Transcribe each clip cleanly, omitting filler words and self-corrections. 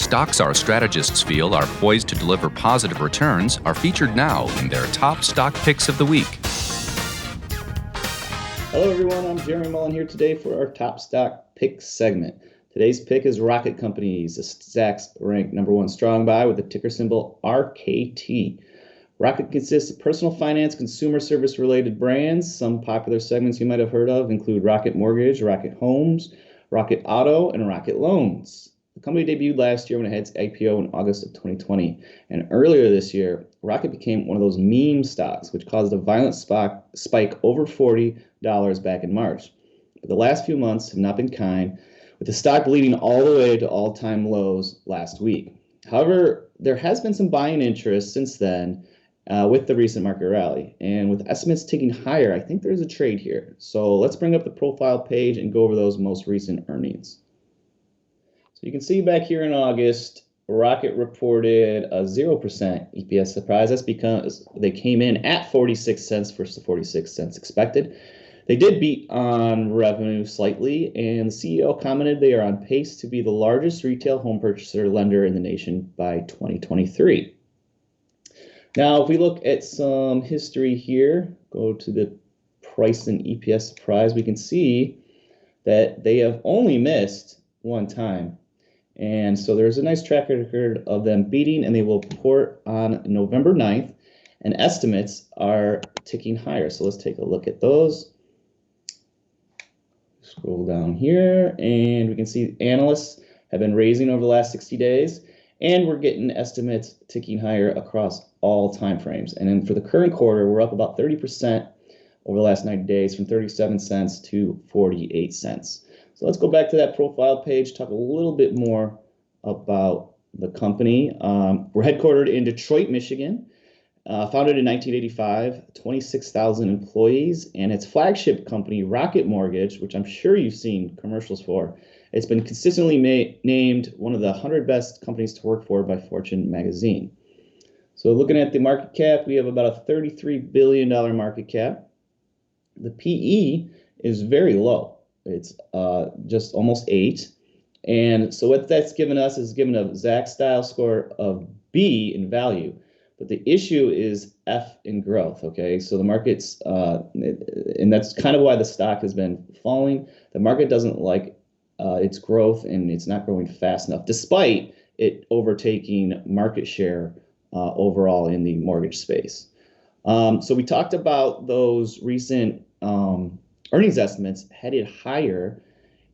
Stocks our strategists feel are poised to deliver positive returns are featured now in their top stock picks of the week. Hello everyone, I'm Jeremy Mullen here today for our top stock pick segment. Today's pick is Rocket Companies, a Zacks ranked number one strong buy with the ticker symbol RKT. Rocket consists of personal finance, consumer service related brands. Some popular segments you might have heard of include Rocket Mortgage, Rocket Homes, Rocket Auto, and Rocket Loans. The company debuted last year when it had its IPO in August of 2020. And earlier this year, Rocket became one of those meme stocks, which caused a violent spike over $40 back in March. But the last few months have not been kind, with the stock bleeding all the way to all-time lows last week. However, there has been some buying interest since then with the recent market rally. And with estimates ticking higher, I think there's a trade here. So let's bring up the profile page and go over those most recent earnings. So you can see back here in August, Rocket reported a 0% EPS surprise. That's because they came in at 46 cents versus the 46 cents expected. They did beat on revenue slightly, and the CEO commented they are on pace to be the largest retail home purchaser lender in the nation by 2023. Now, if we look at some history here, go to the price and EPS surprise, we can see that they have only missed one time. And so there's a nice track record of them beating, and they will report on November 9th, and estimates are ticking higher. So let's take a look at those. Scroll down here, and we can see analysts have been raising over the last 60 days, and we're getting estimates ticking higher across all time frames. And then for the current quarter, we're up about 30% over the last 90 days, from 37 cents to 48 cents. So let's go back to that profile page, talk a little bit more about the company. We're headquartered in Detroit, Michigan. Founded in 1985, 26,000 employees, and its flagship company, Rocket Mortgage, which I'm sure you've seen commercials for, it's been consistently named one of the 100 best companies to work for by Fortune magazine. So looking at the market cap, we have about a $33 billion market cap. The PE is very low. It's just almost 8. And so what that's given us is given a Zacks style score of B in value. But the issue is F in growth, okay? So the market's, and that's kind of why the stock has been falling. The market doesn't like its growth, and it's not growing fast enough, despite it overtaking market share overall in the mortgage space. So we talked about those recent earnings estimates headed higher,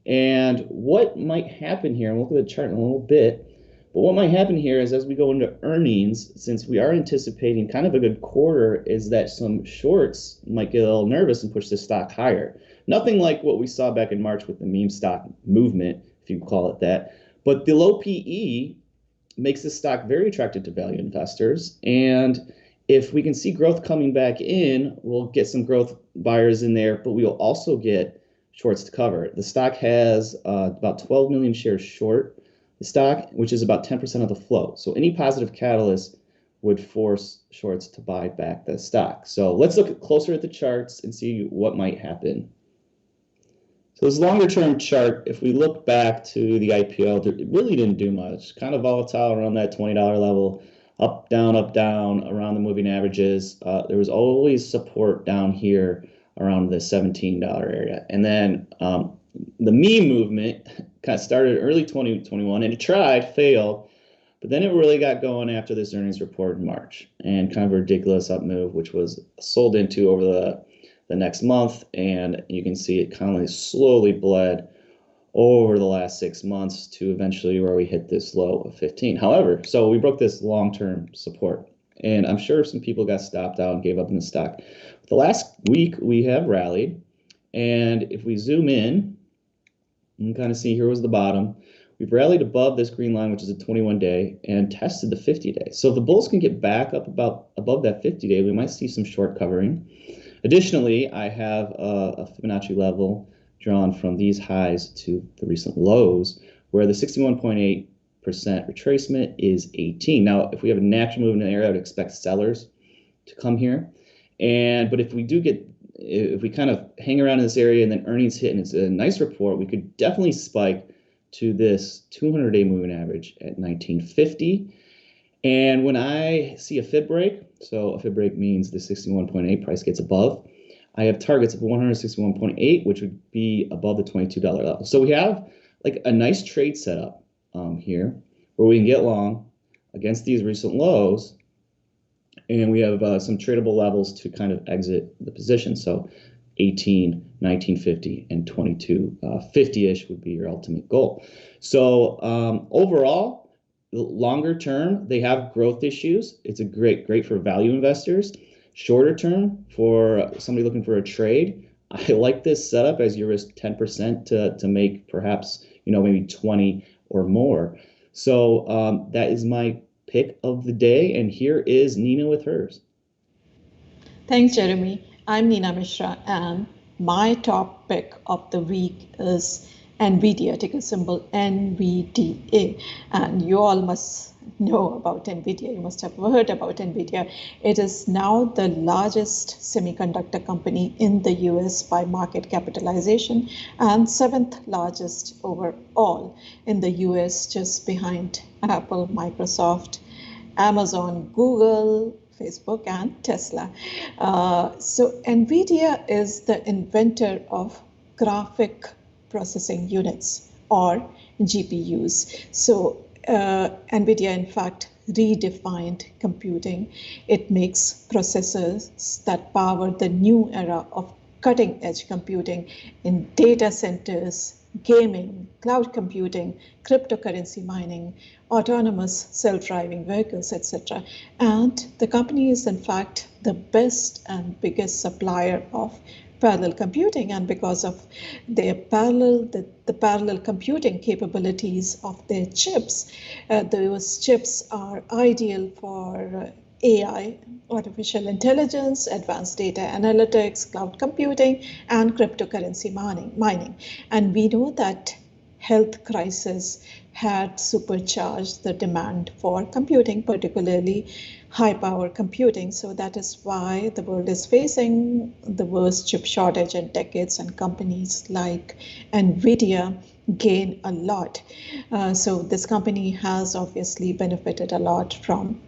and what might happen here, and we'll look at the chart in a little bit, but what might happen here is as we go into earnings, since we are anticipating kind of a good quarter, is that some shorts might get a little nervous and push the stock higher. Nothing like what we saw back in March with the meme stock movement, if you call it that. But the low PE makes this stock very attractive to value investors. And if we can see growth coming back in, we'll get some growth buyers in there, but we'll also get shorts to cover. The stock has about 12 million shares short the stock, which is about 10% of the float. So any positive catalyst would force shorts to buy back the stock. So let's look closer at the charts and see what might happen. So this longer term chart, if we look back to the IPO, it really didn't do much. Kind of volatile around that $20 level, up, down, around the moving averages. There was always support down here around the $17 area. And then the meme movement kind of started early 2021, and it failed, but then it really got going after this earnings report in March, and kind of a ridiculous up move, which was sold into over the next month, and you can see it kind of slowly bled over the last 6 months to eventually where we hit this low of 15. However, so we broke this long-term support, and I'm sure some people got stopped out and gave up in the stock. The last week we have rallied, and if we zoom in, you can kind of see here was the bottom. We've rallied above this green line, which is a 21-day, and tested the 50-day. So if the bulls can get back up above that 50-day, we might see some short covering. Additionally, I have a Fibonacci level drawn from these highs to the recent lows, where the 61.8% retracement is 18. Now, if we have a natural movement in the area, I would expect sellers to come here. But if we kind of hang around in this area and then earnings hit and it's a nice report, we could definitely spike to this 200-day moving average at 1950. And when I see a fib break, so a fib break means the 61.8 price gets above, I have targets of 161.8, which would be above the $22 level. So we have like a nice trade setup here where we can get long against these recent lows, and we have some tradable levels to kind of exit the position. So 18, 1950, and 2250-ish would be your ultimate goal. So overall, longer term, they have growth issues. It's a great for value investors. Shorter term, for somebody looking for a trade, I like this setup as you risk 10% to make perhaps maybe 20 or more. So that is my pick of the day, and here is Nina with hers. Thanks, Jeremy. I'm Nina Mishra, and my top pick of the week is NVIDIA, ticker symbol NVDA. And you all must know about NVIDIA. You must have heard about NVIDIA. It is now the largest semiconductor company in the US by market capitalization and 7th largest overall in the US, just behind Apple, Microsoft, Amazon, Google, Facebook, and Tesla. So NVIDIA is the inventor of graphic processing units, or GPUs. So NVIDIA, in fact, redefined computing. It makes processors that power the new era of cutting-edge computing in data centers, gaming, cloud computing, cryptocurrency mining, autonomous self-driving vehicles, etc. And the company is, in fact, the best and biggest supplier of parallel computing, and because of their the parallel computing capabilities of their chips, those chips are ideal for AI, artificial intelligence, advanced data analytics, cloud computing, and cryptocurrency mining. And we know that health crisis had supercharged the demand for computing, particularly high power computing. So that is why the world is facing the worst chip shortage in decades, and companies like NVIDIA gain a lot. So this company has obviously benefited a lot from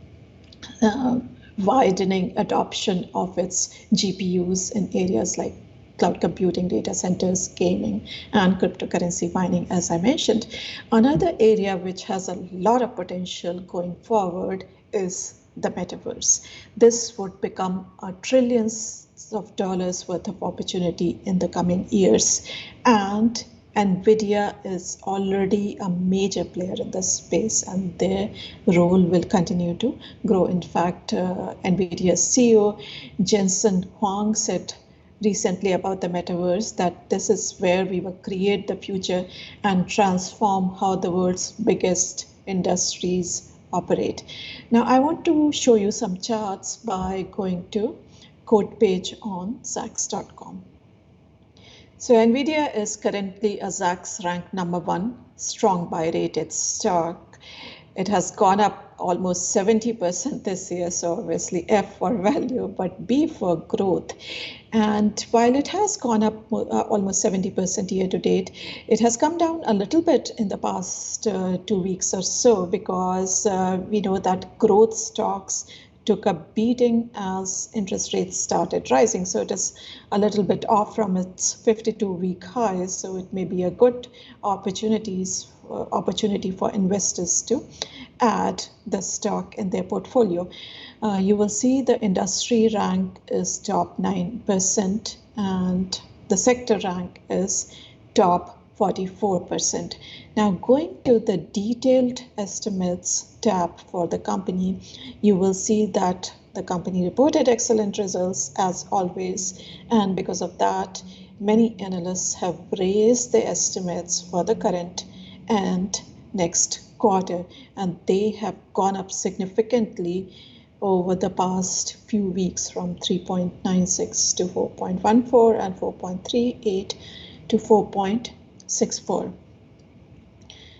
widening adoption of its GPUs in areas like cloud computing, data centers, gaming, and cryptocurrency mining, as I mentioned. Another area which has a lot of potential going forward is the metaverse. This would become a trillions of dollars worth of opportunity in the coming years. And NVIDIA is already a major player in this space, and their role will continue to grow. In fact, NVIDIA's CEO, Jensen Huang, said recently about the metaverse that this is where we will create the future and transform how the world's biggest industries operate. Now, I want to show you some charts by going to code page on Zacks.com. So NVIDIA is currently a Zacks ranked #1 strong buy rated stock. It has gone up almost 70% this year, so obviously F for value, but B for growth. And while it has gone up almost 70% year to date, it has come down a little bit in the past 2 weeks or so, because we know that growth stocks took a beating as interest rates started rising. So it is a little bit off from its 52-week highs. So it may be a good opportunity for investors to add the stock in their portfolio. You will see the industry rank is top 9%, and the sector rank is top 44%. Now, going to the detailed estimates tab for the company, you will see that the company reported excellent results as always, and because of that, many analysts have raised their estimates for the current and next quarter, and they have gone up significantly over the past few weeks from 3.96 to 4.14 and 4.38 to 4.64.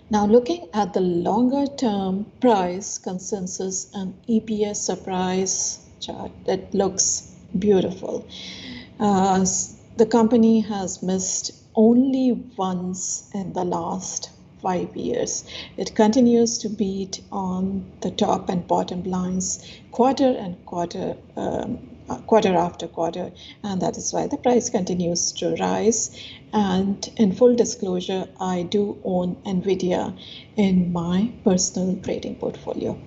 Now, looking at the longer term price consensus and EPS surprise chart, that looks beautiful. The company has missed only once in the last 5 years. It continues to beat on the top and bottom lines quarter after quarter, and that is why the price continues to rise. And in full disclosure, I do own NVIDIA in my personal trading portfolio.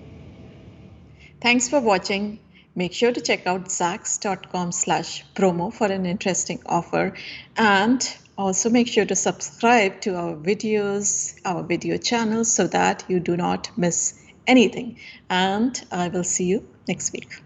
Thanks for watching. Make sure to check out zacks.com/promo for an interesting offer, and also make sure to subscribe to our videos, our video channel, so that you do not miss anything. And I will see you next week.